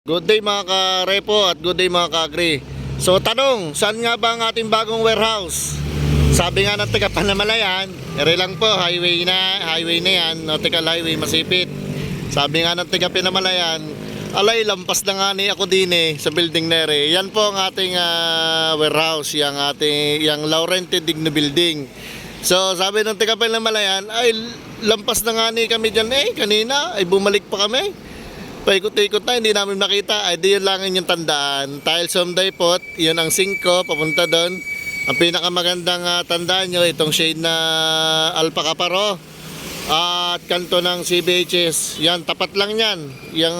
Good day mga ka-repo at good day mga ka-agri. So tanong, saan nga ba ang ating bagong warehouse? Sabi nga ng taga Panamalayan, ere lang po, highway na yan, nautical highway, masipit. Sabi nga ng taga Panamalayan, alay, lampas na nga ni ako din sa building nere. Yan po ang ating warehouse, yung Laurente Digno Building. So sabi ng taga Panamalayan, ay lampas na nga ni kami dyan kanina, ay bumalik pa kami. Paikot-ikot na, hindi namin makita. Ay di yun lang yung tandaan. Tiles Home Depot, yun ang 5, papunta doon. Ang pinakamagandang tandaan nyo, itong shade na Alpaca Paro at kanto ng CBHS. Yan, tapat lang yan. Yung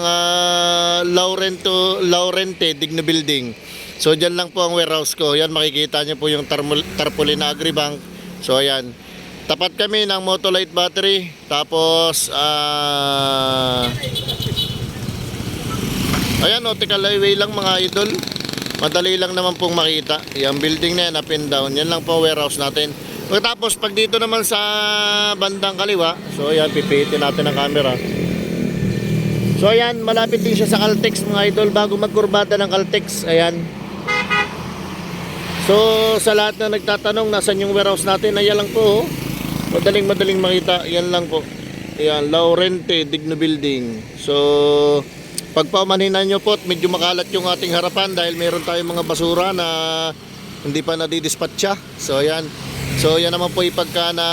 Laurente Digno Building. So dyan lang po ang warehouse ko. Yan, makikita nyo po yung tarpaulin na Agribank. So ayan, tapat kami ng Motolite battery. Tapos ayan, nautical highway lang mga idol. Madali lang naman pong makita. Yung building na yan, up and down. Yan lang po warehouse natin. Tapos pag dito naman sa bandang kaliwa, so ayan, pipitin natin ang camera. So ayan, malapit din siya sa Caltex mga idol, bago magkurbada ng Caltex. Ayan. So sa lahat na nagtatanong nasan yung warehouse natin, ayan lang po. Madaling makita. Yan lang po. Ayan, Laurente Digno Building. So pag paumanhinan nyo po, medyo makalat yung ating harapan dahil meron tayong mga basura na hindi pa nadidispatcha. So ayan. So yan naman po ipagka na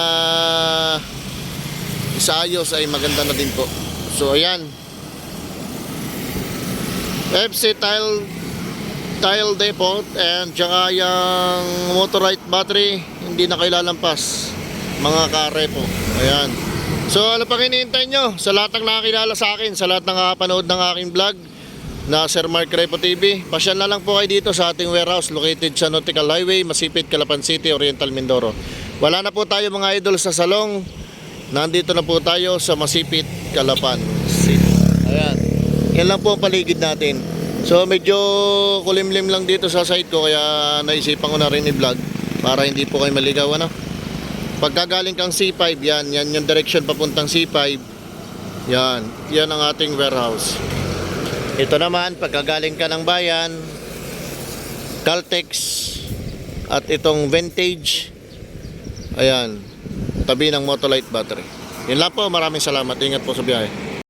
isaayos ay maganda na din po. So ayan. FC Tile Depot and tsaka yung Motorite battery hindi na kailalampas mga ka-repo. Ayan. So ano pang hinihintay nyo? Sa lahat ng nakakilala sa akin, sa lahat ng nakapanood ng aking vlog na Sir Mark Repo TV, pasyal na lang po kayo dito sa ating warehouse located sa Nautical Highway, Masipit, Calapan City, Oriental, Mindoro. Wala na po tayo mga idol sa salong. Nandito na po tayo sa Masipit, Calapan City. Ayan. Yan lang po ang paligid natin. So medyo kulimlim lang dito sa side ko, kaya naisipan ko na rin i-vlog para hindi po kayo maligaw Pagkagaling kang C5, yan yung direction papuntang C5. Yan ang ating warehouse. Ito naman, pagkagaling ka ng bayan, Caltex, at itong Vintage, ayan, tabi ng Motolite battery. Yun lang po, maraming salamat. Ingat po sa biyahe.